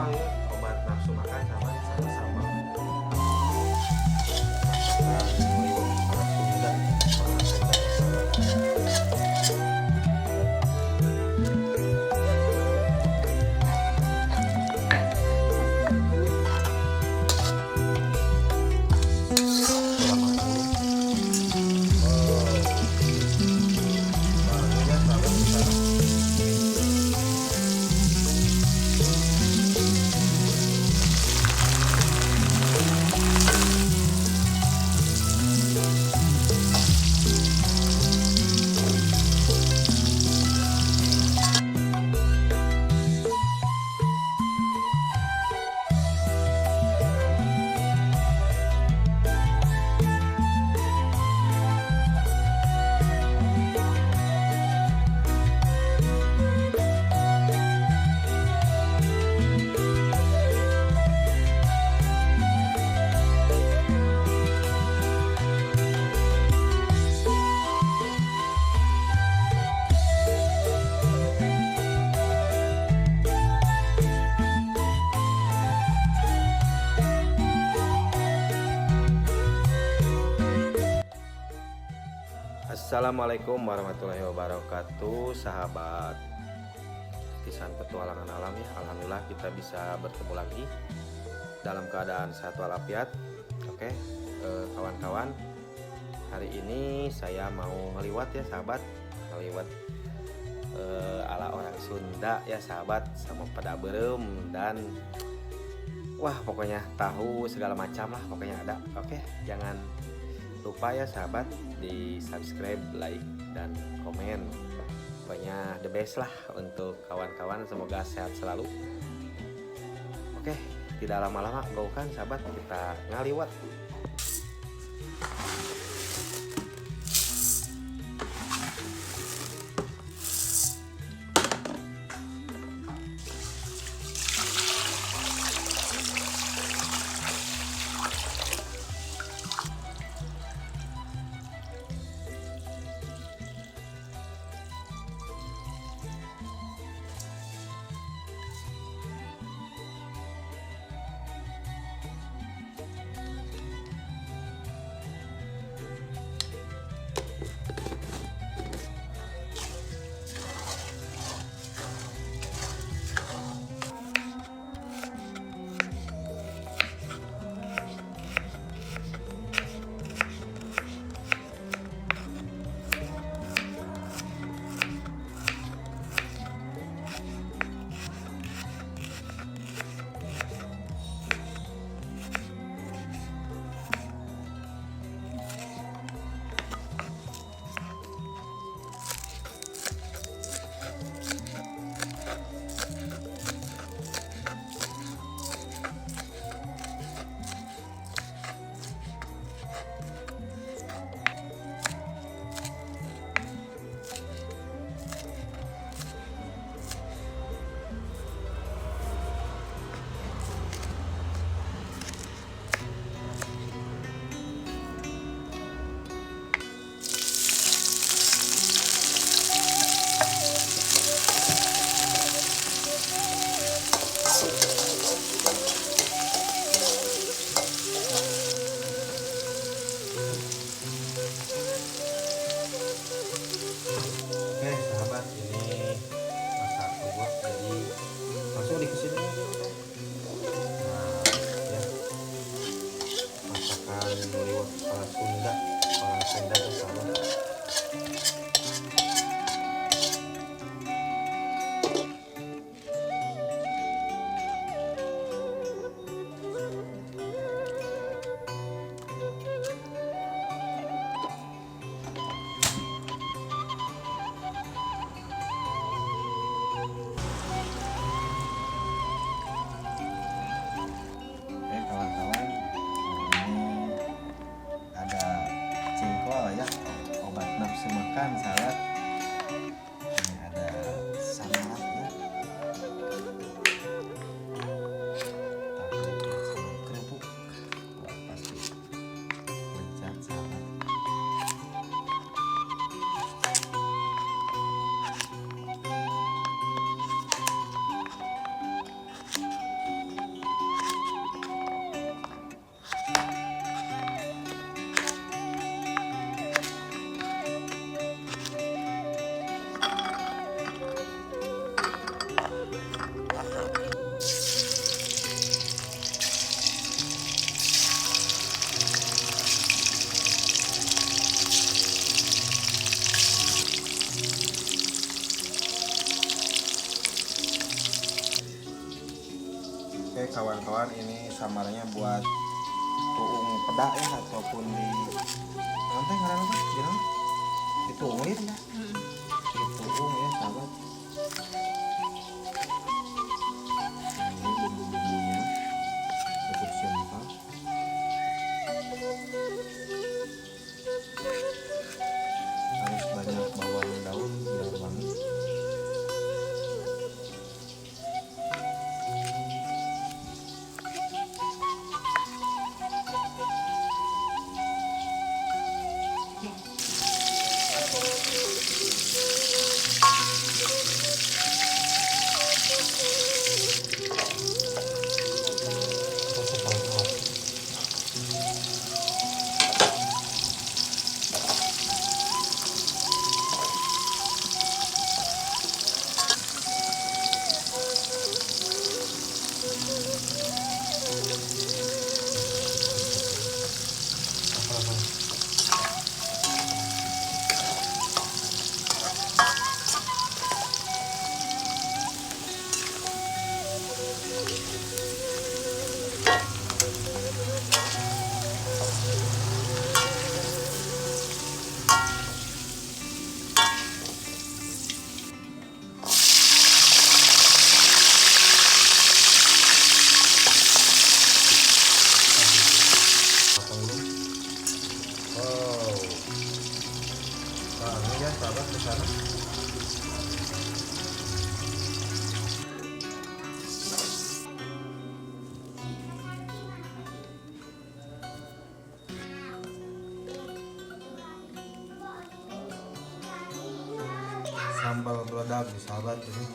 awal ya obat nafsu makan sama-sama orang Sunda, orang Sunda. Kurang makan nih. Bangunnya selalu bisa. Assalamualaikum warahmatullahi wabarakatuh, sahabat Kisah Petualangan Alam ya. Alhamdulillah kita bisa bertemu lagi dalam keadaan sehat walafiat. Oke, kawan-kawan, hari ini saya mau ngeliwat ya sahabat, ngeliwat ala orang Sunda ya sahabat, sama pada berem dan wah pokoknya tahu segala macam lah pokoknya ada. Oke, jangan lupa ya sahabat di subscribe, like, dan komen. Pokoknya the best lah untuk kawan-kawan, semoga sehat selalu. Oke, tidak lama-lama gaukan sahabat, kita ngaliwat. kawan-kawan, ini samarnya buat tuung peda ya, ataupun di nanti karena apa bilang dituung ya, dituung ya sahabat. Nah, ini bumbu-bumbunya cukup simpel. Harus banyak bawang daun biar wangi. Ya sahabat ke sana. Sambal beledak nih sahabat ini.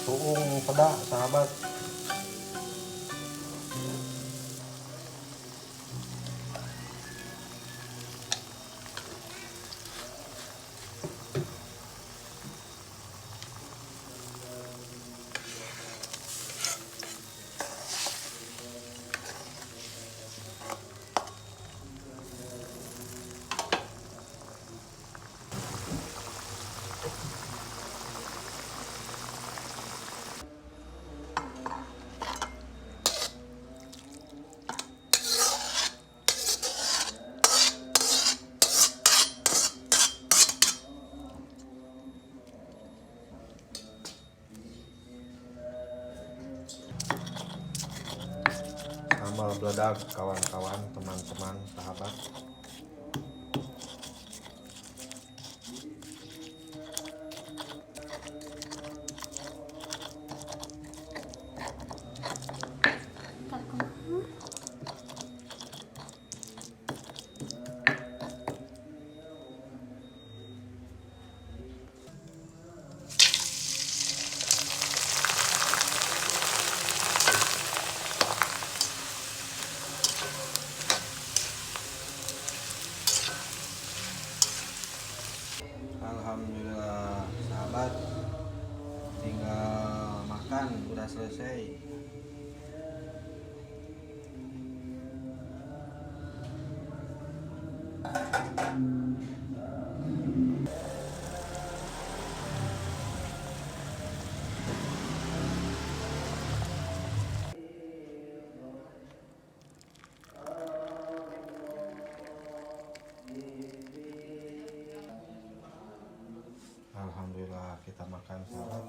Tuung peda sahabat. Sambal beledak kawan-kawan, teman-teman, sahabat. Alhamdulillah sahabat, tinggal makan udah selesai. Alhamdulillah kita makan sahabat.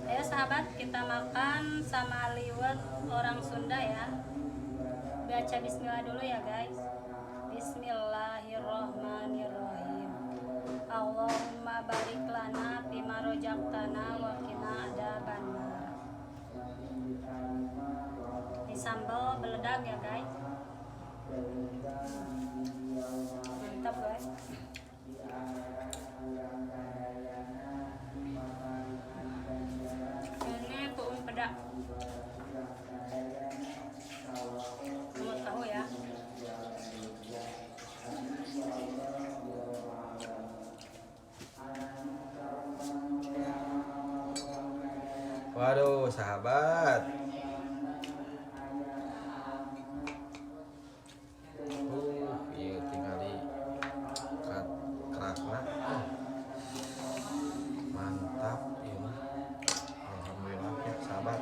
Ayo sahabat, kita makan sama liwet orang Sunda ya. Baca bismillah dulu ya guys. Bismillahirrohmanirrohim. Allahumma barik lana fima rojaktana wa qina adzabannar. Ini sambal beledak ya guys. Mantap guys. Waduh, sahabat. Iya tinggal di kerakna. Mantap ini. Alhamdulillah ya sahabat.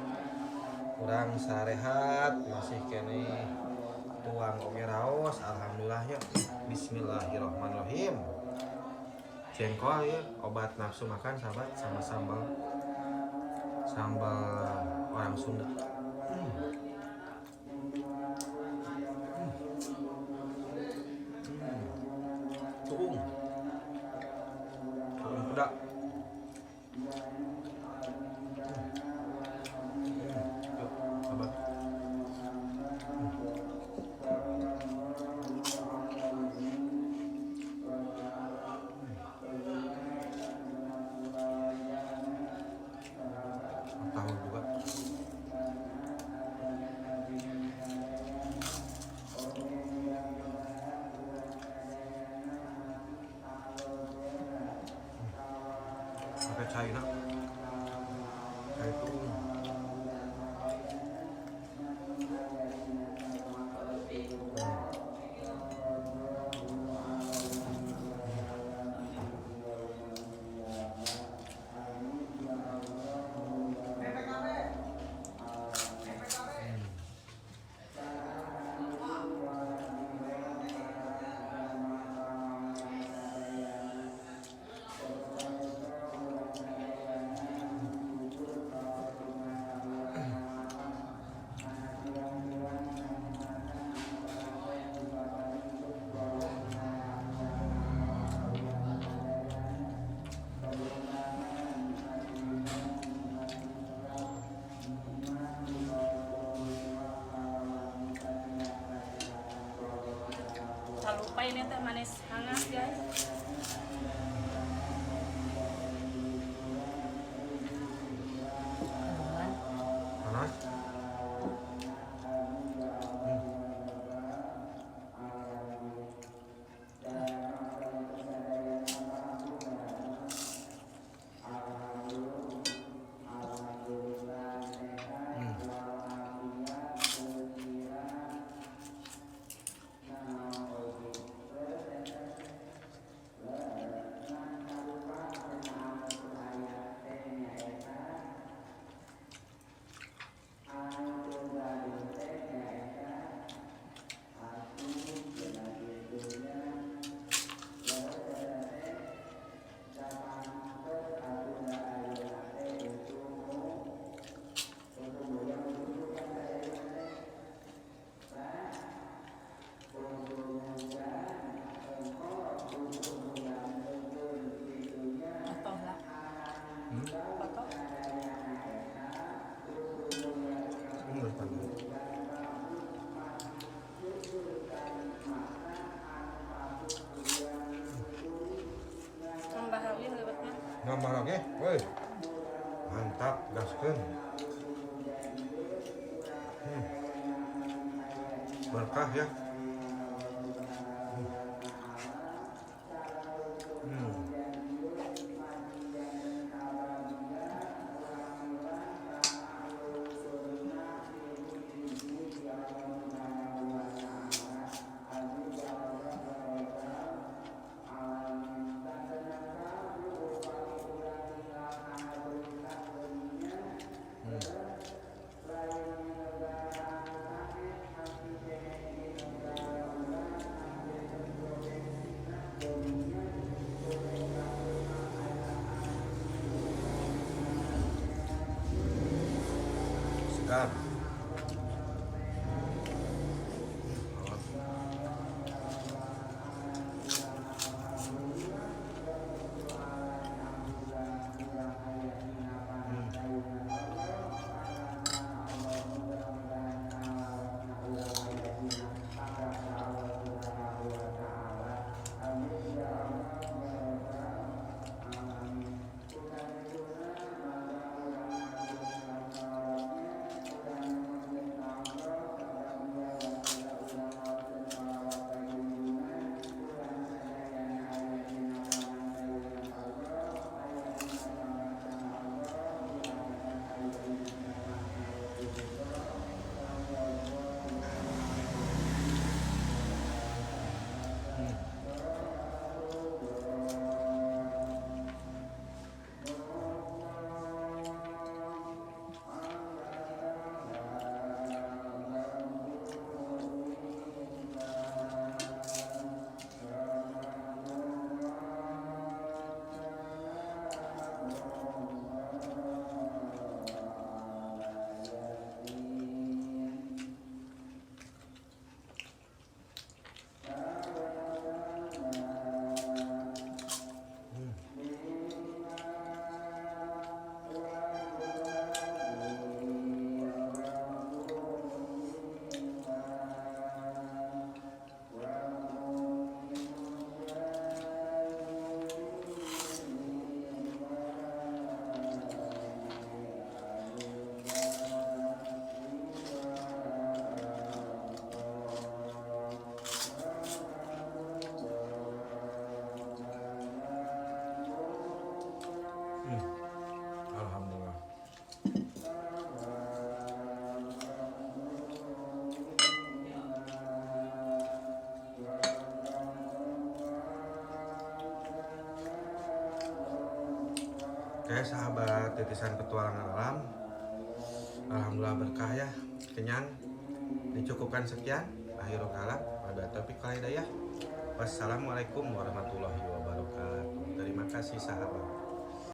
Kurang sarehat masih kene tuang oge raos. Alhamdulillah ya. Bismillahirrahmanirrahim. Jengkol ya, obat nafsu makan sahabat, sama sambal orang Sunda. Tuung pedak. Yuk, sahabat. Tahu juga. Pakai China. Cai tuung. Tak lupa ini teh manis hangat guys. Panas. Nambah lagi, woi, mantap, gaskeun. Berkah ya. Segar. Oke sahabat titisan petualangan alam, alhamdulillah berkah ya, kenyang, dicukupkan sekian. Akhirul kalam, wabillahi taufiq wal hidayah. Wassalamualaikum warahmatullahi wabarakatuh. Terima kasih sahabat.